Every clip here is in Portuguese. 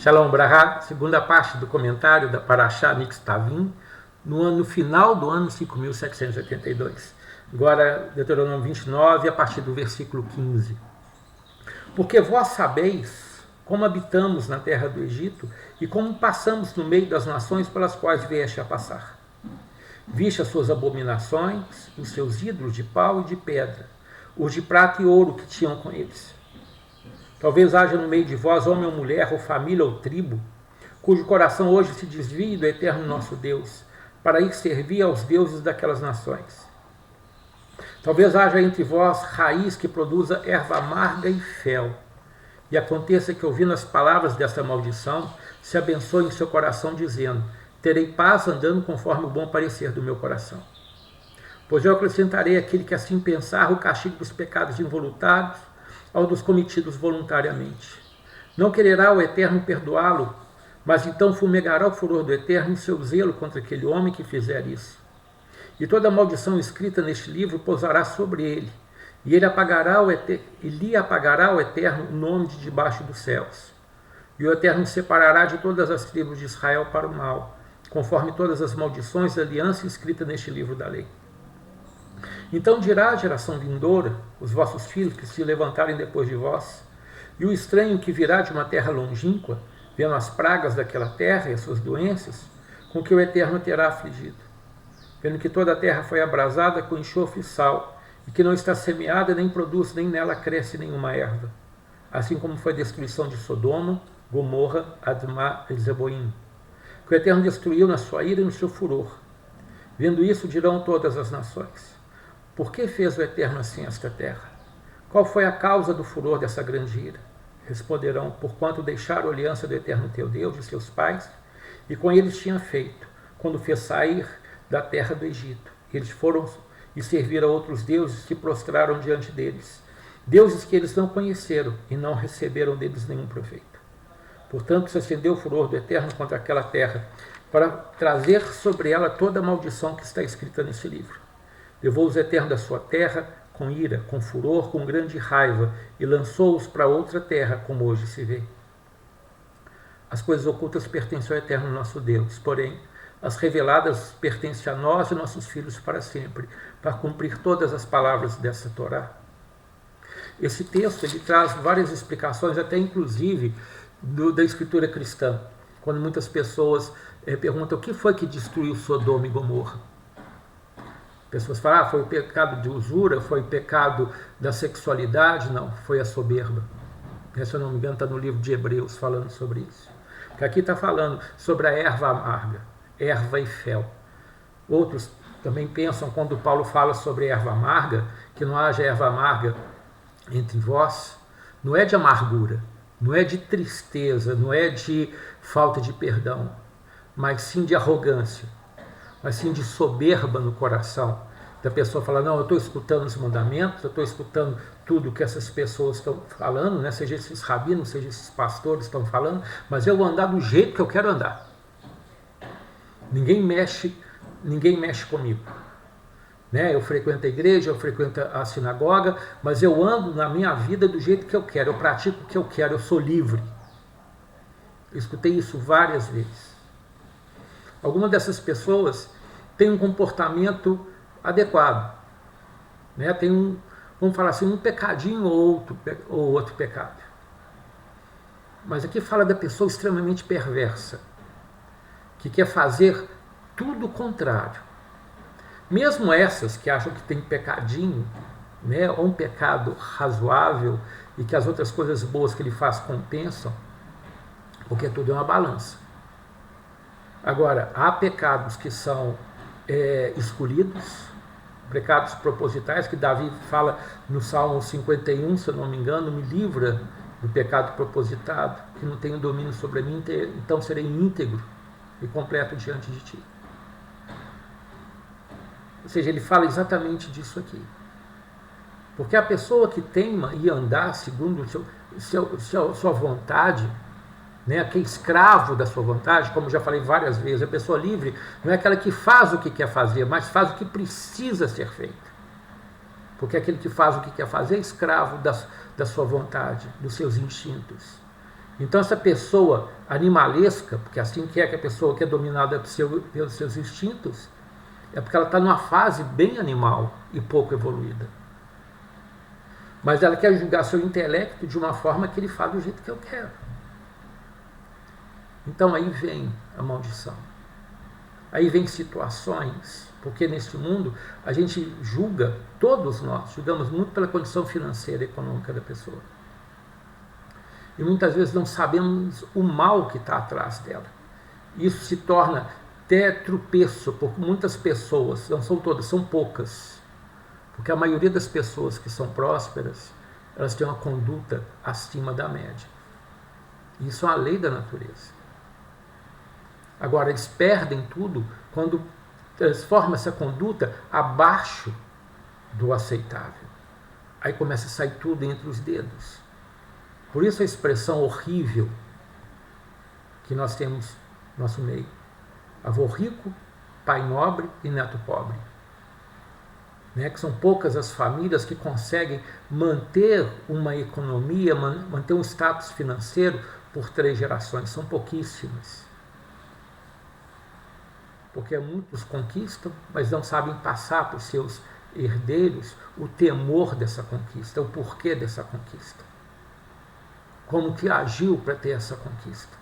Shalom Brahá, segunda parte do comentário da Parashá Nitzavim, no final do ano 5782. Agora, Deuteronômio 29, a partir do versículo 15. Porque vós sabeis como habitamos na terra do Egito e como passamos no meio das nações pelas quais vieste a passar. Viste as suas abominações, os seus ídolos de pau e de pedra, os de prata e ouro que tinham com eles. Talvez haja no meio de vós homem ou mulher, ou família ou tribo, cujo coração hoje se desvie do eterno nosso Deus, para ir servir aos deuses daquelas nações. Talvez haja entre vós raiz que produza erva amarga e fel, e aconteça que, ouvindo as palavras desta maldição, se abençoe em seu coração, dizendo: terei paz andando conforme o bom parecer do meu coração. Pois eu acrescentarei àquele que assim pensar o castigo dos pecados involuntários ao dos cometidos voluntariamente. Não quererá o Eterno perdoá-lo, mas então fumegará o furor do Eterno em seu zelo contra aquele homem que fizer isso. E toda a maldição escrita neste livro pousará sobre ele, e lhe apagará o Eterno o nome de debaixo dos céus. E o Eterno separará de todas as tribos de Israel para o mal, conforme todas as maldições da aliança escrita neste livro da lei. Então dirá a geração vindoura, os vossos filhos que se levantarem depois de vós, e o estranho que virá de uma terra longínqua, vendo as pragas daquela terra e as suas doenças, com que o Eterno terá afligido, vendo que toda a terra foi abrasada com enxofre e sal, e que não está semeada, nem produz, nem nela cresce nenhuma erva, assim como foi a destruição de Sodoma, Gomorra, Admá e Zeboim, que o Eterno destruiu na sua ira e no seu furor. Vendo isso, dirão todas as nações: por que fez o Eterno assim esta terra? Qual foi a causa do furor dessa grande ira? Responderão: porquanto deixaram a aliança do Eterno teu Deus e seus pais, e com eles tinha feito, quando fez sair da terra do Egito. Eles foram e serviram a outros deuses que se prostraram diante deles, deuses que eles não conheceram e não receberam deles nenhum proveito. Portanto, se acendeu o furor do Eterno contra aquela terra, para trazer sobre ela toda a maldição que está escrita nesse livro. Levou-os Eterno da sua terra com ira, com furor, com grande raiva, e lançou-os para outra terra, como hoje se vê. As coisas ocultas pertencem ao Eterno nosso Deus, porém, as reveladas pertencem a nós e nossos filhos para sempre, para cumprir todas as palavras dessa Torá. Esse texto ele traz várias explicações, até inclusive da escritura cristã, quando muitas pessoas perguntam o que foi que destruiu Sodoma e Gomorra. Pessoas falam: foi o pecado de usura, foi o pecado da sexualidade. Não, foi a soberba. Se eu não me engano, está no livro de Hebreus falando sobre isso. Porque aqui está falando sobre a erva amarga, erva e fel. Outros também pensam, quando Paulo fala sobre erva amarga, que não haja erva amarga entre vós, não é de amargura, não é de tristeza, não é de falta de perdão, mas sim de arrogância, mas sim de soberba no coração, da pessoa falar: não, eu estou escutando os mandamentos, eu estou escutando tudo que essas pessoas estão falando, né? Seja esses rabinos, seja esses pastores estão falando, mas eu vou andar do jeito que eu quero andar. Ninguém mexe comigo. Né? Eu frequento a igreja, eu frequento a sinagoga, mas eu ando na minha vida do jeito que eu quero, eu pratico o que eu quero, eu sou livre. Eu escutei isso várias vezes. Algumas dessas pessoas têm um comportamento adequado, né? Tem vamos falar assim, um pecadinho ou outro pecado. Mas aqui fala da pessoa extremamente perversa, que quer fazer tudo o contrário. Mesmo essas que acham que tem pecadinho, né, ou um pecado razoável, e que as outras coisas boas que ele faz compensam, porque tudo é uma balança. Agora, há pecados que são escolhidos, pecados propositais, que Davi fala no Salmo 51, se eu não me engano: me livra do pecado propositado, que não tenho domínio sobre mim, então serei íntegro e completo diante de ti. Ou seja, ele fala exatamente disso aqui. Porque a pessoa que teima em andar segundo sua vontade, né, que é escravo da sua vontade, como já falei várias vezes, a pessoa livre não é aquela que faz o que quer fazer, mas faz o que precisa ser feito. Porque aquele que faz o que quer fazer é escravo da sua vontade, dos seus instintos. Então essa pessoa animalesca, porque assim que é que a pessoa que é dominada pelos seus instintos, é porque ela está numa fase bem animal e pouco evoluída. Mas ela quer julgar seu intelecto de uma forma que ele fala do jeito que eu quero. Então aí vem a maldição. Aí vem situações, porque neste mundo a gente julga, todos nós julgamos muito pela condição financeira e econômica da pessoa. E muitas vezes não sabemos o mal que está atrás dela. Isso se torna até tropeço por muitas pessoas, não são todas, são poucas. Porque a maioria das pessoas que são prósperas, elas têm uma conduta acima da média. Isso é uma lei da natureza. Agora, eles perdem tudo quando transforma essa conduta abaixo do aceitável. Aí começa a sair tudo entre os dedos. Por isso a expressão horrível que nós temos no nosso meio. Avô rico, pai nobre e neto pobre. Que são poucas as famílias que conseguem manter uma economia, manter um status financeiro por 3 gerações. São pouquíssimas. Porque muitos conquistam, mas não sabem passar para os seus herdeiros o temor dessa conquista, o porquê dessa conquista. Como que agiu para ter essa conquista.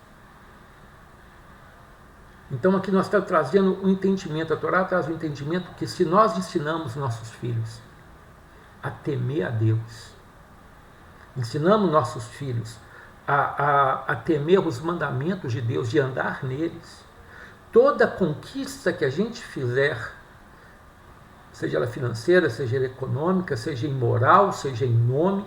Então aqui nós estamos trazendo um entendimento, a Torá traz um entendimento que se nós ensinamos nossos filhos a temer a Deus, ensinamos nossos filhos a temer os mandamentos de Deus, de andar neles, toda conquista que a gente fizer, seja ela financeira, seja ela econômica, seja em moral, seja em nome,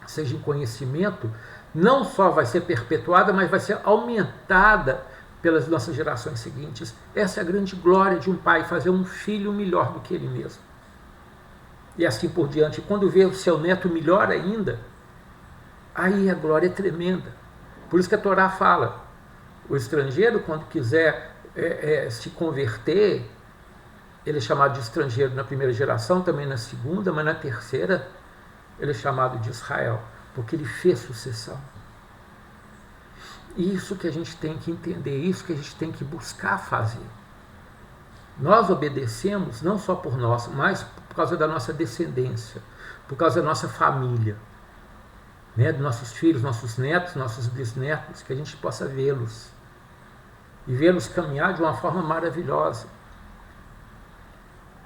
seja em conhecimento, não só vai ser perpetuada, mas vai ser aumentada pelas nossas gerações seguintes. Essa é a grande glória de um pai, fazer um filho melhor do que ele mesmo. E assim por diante. Quando vê o seu neto melhor ainda, aí a glória é tremenda. Por isso que a Torá fala, o estrangeiro, quando quiser se converter, ele é chamado de estrangeiro na primeira geração, também na segunda, mas na terceira ele é chamado de Israel, porque ele fez sucessão. Isso que a gente tem que entender, isso que a gente tem que buscar fazer. Nós obedecemos não só por nós, mas por causa da nossa descendência, por causa da nossa família, dos nossos filhos, nossos netos, nossos bisnetos, que a gente possa vê-los e vê-los caminhar de uma forma maravilhosa.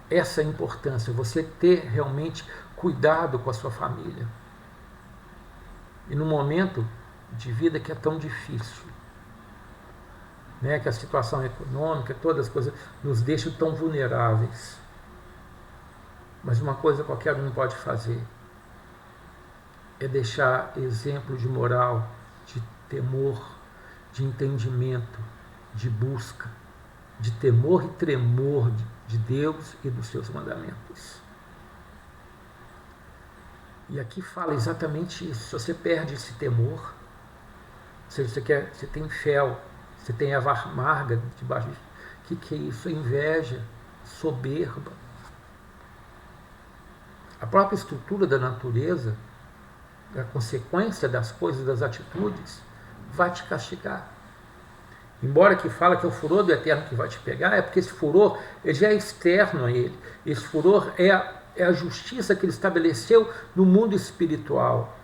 Essa é a importância, você ter realmente cuidado com a sua família. E no momento de vida que é tão difícil, que a situação econômica, todas as coisas nos deixam tão vulneráveis. Mas uma coisa qualquer um pode fazer é deixar exemplo de moral, de temor, de entendimento, de busca, de temor e tremor de Deus e dos seus mandamentos. E aqui fala exatamente isso. Se você perde esse temor, se você tem fel, você tem erva amarga debaixo disso, que é isso? É inveja, soberba. A própria estrutura da natureza, a consequência das coisas, das atitudes, vai te castigar. Embora que fala que é o furor do Eterno que vai te pegar, é porque esse furor ele já é externo a ele. Esse furor é a justiça que ele estabeleceu no mundo espiritual.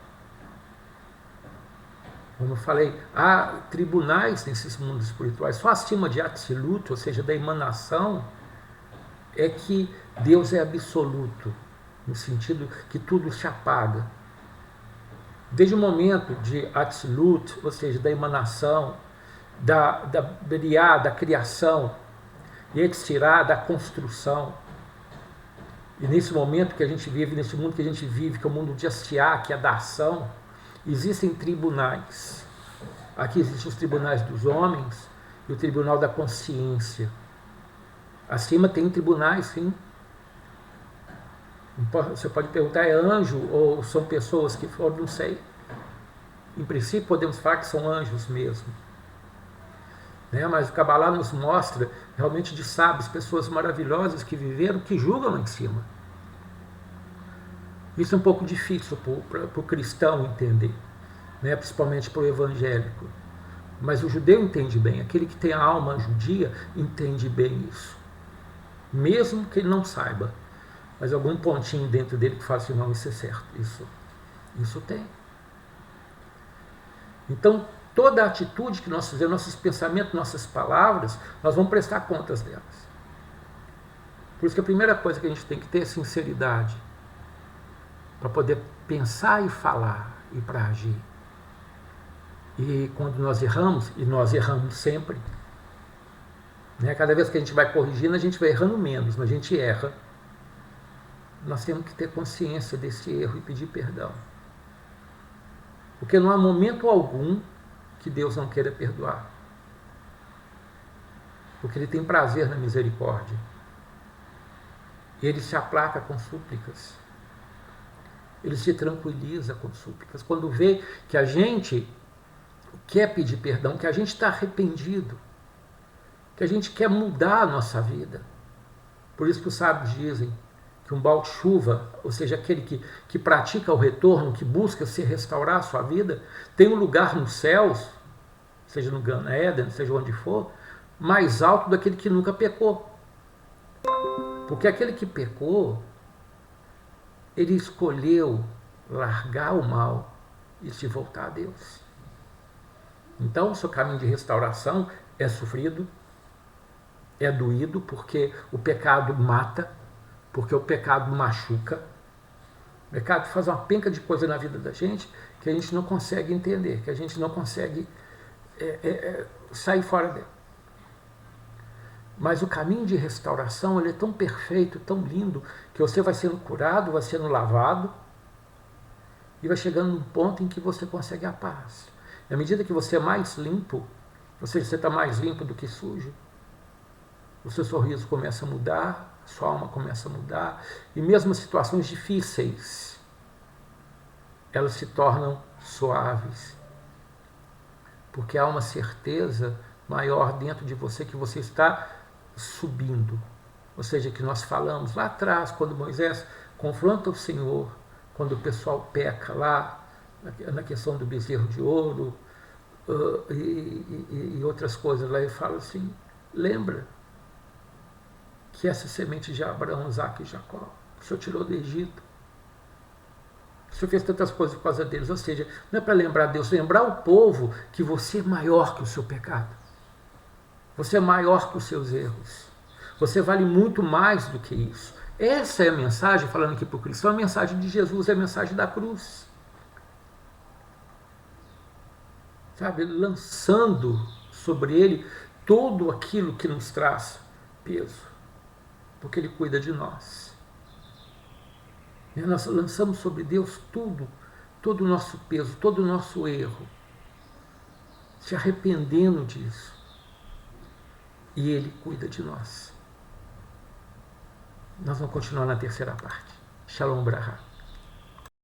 Como eu falei, há tribunais nesses mundos espirituais. Só acima de Atzilut, ou seja, da emanação, é que Deus é absoluto, no sentido que tudo se apaga. Desde o momento de Atzilut, ou seja, da emanação, da Beriá, da criação, e Yetzirá, da construção. E nesse momento que a gente vive, nesse mundo que a gente vive, que é o mundo de Asiá, que é da ação, existem tribunais. Aqui existem os tribunais dos homens e o tribunal da consciência. Acima tem tribunais, sim. Você pode perguntar, é anjo ou são pessoas que foram, não sei. Em princípio podemos falar que são anjos mesmo. Mas o Kabbalah nos mostra realmente de sábios, pessoas maravilhosas que viveram, que julgam lá em cima. Isso é um pouco difícil para o cristão entender. né, principalmente para o evangélico. Mas o judeu entende bem, aquele que tem a alma judia entende bem isso. Mesmo que ele não saiba, mas algum pontinho dentro dele que fala assim, não, isso é certo, isso tem. Então, toda a atitude que nós fizemos, nossos pensamentos, nossas palavras, nós vamos prestar contas delas. Por isso que a primeira coisa que a gente tem que ter é sinceridade, para poder pensar e falar e para agir. E quando nós erramos, e nós erramos sempre, né, cada vez que a gente vai corrigindo, a gente vai errando menos, mas a gente erra. Nós temos que ter consciência desse erro e pedir perdão. Porque não há momento algum que Deus não queira perdoar. Porque Ele tem prazer na misericórdia. E Ele se aplaca com súplicas. Ele se tranquiliza com súplicas. Quando vê que a gente quer pedir perdão, que a gente está arrependido, que a gente quer mudar a nossa vida. Por isso que os sábios dizem que um balde de chuva, ou seja, aquele que pratica o retorno, que busca se restaurar a sua vida, tem um lugar nos céus, seja no Gan Eden, seja onde for, mais alto daquele que nunca pecou. Porque aquele que pecou, ele escolheu largar o mal e se voltar a Deus. Então, o seu caminho de restauração é sofrido, é doído, porque o pecado mata, porque o pecado machuca. O pecado faz uma penca de coisa na vida da gente que a gente não consegue entender, que a gente não consegue sair fora dela. Mas o caminho de restauração ele é tão perfeito, tão lindo, que você vai sendo curado, vai sendo lavado e vai chegando num ponto em que você consegue a paz. E à medida que você é mais limpo, ou seja, você está mais limpo do que sujo, o seu sorriso começa a mudar, a sua alma começa a mudar, e mesmo as situações difíceis, elas se tornam suaves, porque há uma certeza maior dentro de você que você está subindo. Ou seja, que nós falamos lá atrás, quando Moisés confronta o Senhor, quando o pessoal peca lá, na questão do bezerro de ouro e outras coisas lá, ele fala assim, lembra que essa semente de Abraão, Isaac e Jacó, o Senhor tirou do Egito, o Senhor fez tantas coisas por causa deles. Ou seja, não é para lembrar Deus, lembrar o povo que você é maior que o seu pecado, você é maior que os seus erros, você vale muito mais do que isso. Essa é a mensagem, falando aqui para o cristão, a mensagem de Jesus, é a mensagem da cruz. Sabe, lançando sobre ele tudo aquilo que nos traz peso, porque ele cuida de nós. E nós lançamos sobre Deus tudo, todo o nosso peso, todo o nosso erro, se arrependendo disso. E ele cuida de nós. Nós vamos continuar na terceira parte. Shalom Braha.